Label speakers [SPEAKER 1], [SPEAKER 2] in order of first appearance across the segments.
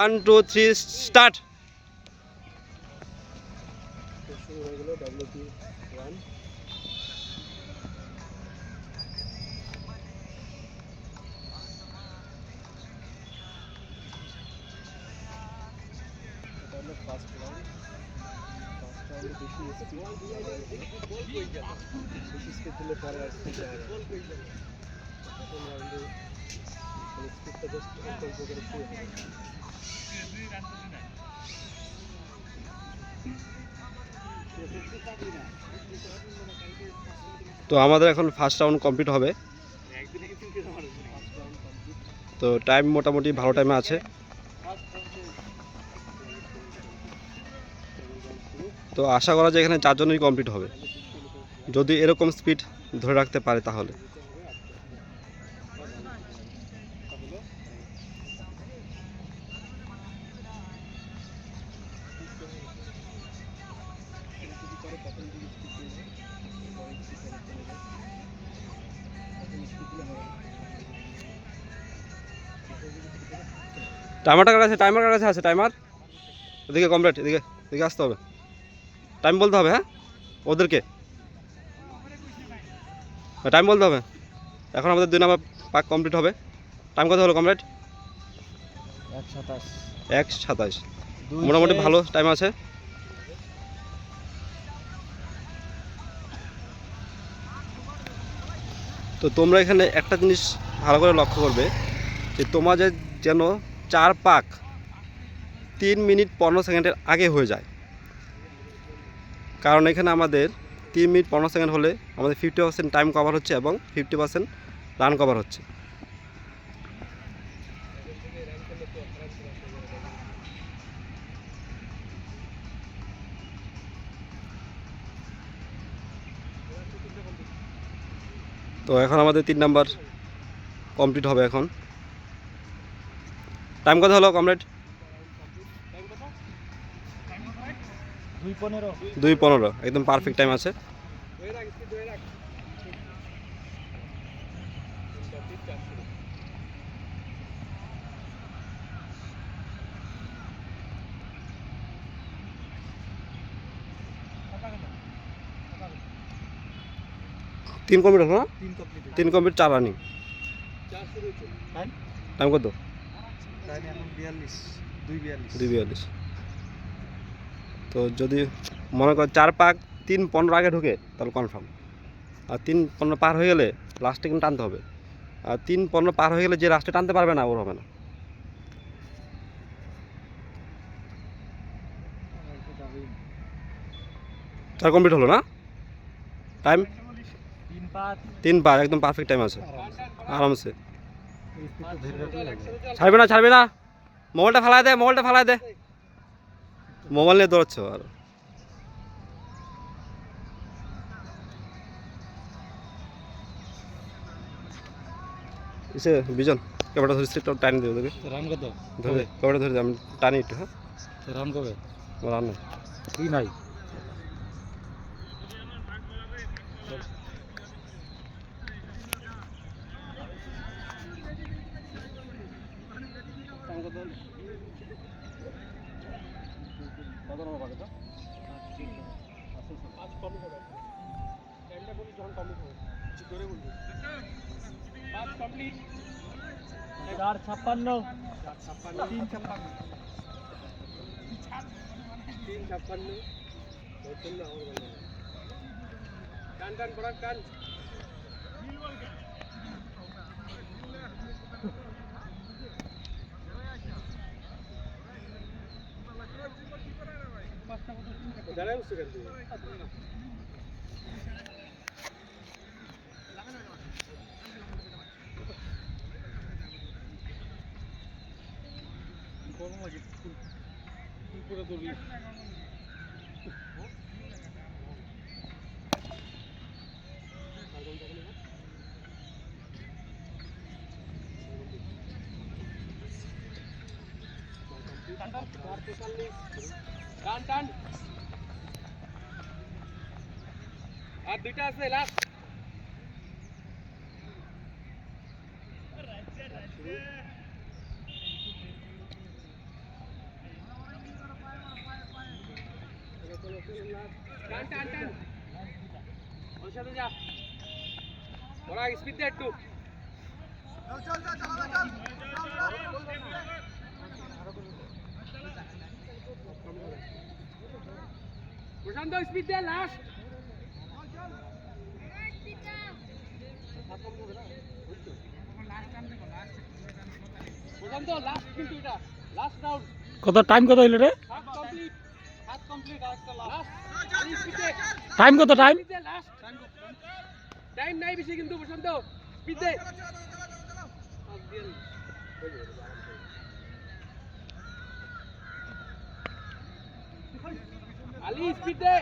[SPEAKER 1] 1 2 3 start.
[SPEAKER 2] শুরু হয়ে গেল WP 1। এটা হলো ফার্স্ট রাউন্ড। ফার্স্ট রাউন্ডে বেশি স্পিড দিলে পরে আর স্পিড দেওয়া যায়। প্রথম রাউন্ডে স্পিডটা জাস্ট অল্প অল্প করে শুরু হবে।
[SPEAKER 1] তো আমাদের এখন ফার্স্ট রাউন্ড কমপ্লিট হবে। তো টাইম মোটামুটি ভালো টাইমে আছে। তো আশা করা যায় এখানে 4 জনই কমপ্লিট হবে, যদি এরকম স্পিড ধরে রাখতে পারে তাহলে। টাইমারটা কার কাছে? টাইমার কার কাছে আছে? টাইমার এদিকে কমপ্লিট, এদিকে এদিকে আসতে হবে। টাইম বলতে হবে, হ্যাঁ ওদেরকে টাইম বলতে হবে। এখন আমাদের 2 নাম্বার পাক কমপ্লিট হবে। টাইম কত হলো কমপ্লিট? 1:27। মোটামুটি ভালো টাইম আছে। তো তোমরা এখানে একটা জিনিস ভালো করে লক্ষ্য করবে যে তোমাদের যেন 4 পাক 3 মিনিট 15 সেকেন্ডের আগে হয়ে যায়। কারণ এখানে আমাদের 3 মিনিট 15 সেকেন্ড হলে আমাদের 50% টাইম কভার হচ্ছে এবং 50% রান কভার হচ্ছে। তো এখন আমাদের 3 নাম্বার কমপ্লিট হবে। এখন টাইম কত হলো কমপ্লিট? 2:15। একদম পারফেক্ট টাইম আছে। তিন কমপ্লিট হলো না? 3 কমপ্লিট 4 রানিং। টাইম কত? 2:42। তো যদি মনে কর 4 পাক 3:15 আগে ঢুকে তাহলে কনফার্ম। আর 3:15 পার হয়ে গেলে লাস্টে কিন্তু টানতে হবে। আর 3:15 পার হয়ে গেলে যে লাস্টে টানতে পারবে না ওর হবে না। 4 কমপ্লিট হলো না? টাইম 3 পাক একদম পারফেক্ট টাইম আছে, আরামসে। ছাড়বে না, ছাড়বে না। মোবাইলটা ফেলায় দে, মোবাইলটা ফেলায় দে। মোবাইল নিয়ে দৌড়াচ্ছ আর। এসে বিজন ক্যামেরাটা ধরে একটু টানি দেবে তোকে।
[SPEAKER 2] রান কত
[SPEAKER 1] ধরে ক্যামেরাটা ধরে আমি টানি একটু। হ্যাঁ
[SPEAKER 2] রান কবে?
[SPEAKER 1] রান নাই
[SPEAKER 2] কি নাই? আর 2টা আছে লাস্ট। টান টান টান ওর সাথে যা বড়া স্পিড দে একটু প্রশান্ত স্পিড দে লাস্ট প্রশান্ত লাস্ট কিন্তু এটা লাস্ট রাউন্ড
[SPEAKER 3] কত টাইম কত হইল রে?
[SPEAKER 2] হাত কমপ্লিট আরেকটা লাস্ট স্পিড দে
[SPEAKER 3] টাইম কত টাইম?
[SPEAKER 2] স্পিড দে লাস্ট টাইম নাই বেশি কিন্তু প্রশান্ত স্পিড দে আলি স্পিড দে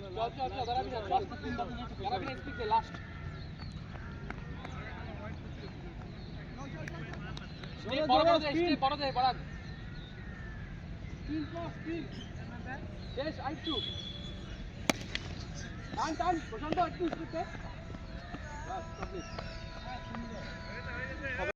[SPEAKER 2] চল চল চল দাঁড়াবি না দাঁড়াবি না স্পিড দে লাস্ট বড় দে বড় তিন প্লাস তিন শেষ আইটু টান টান প্রশান্ত একটু স্পিড দে বাস কমপ্লিট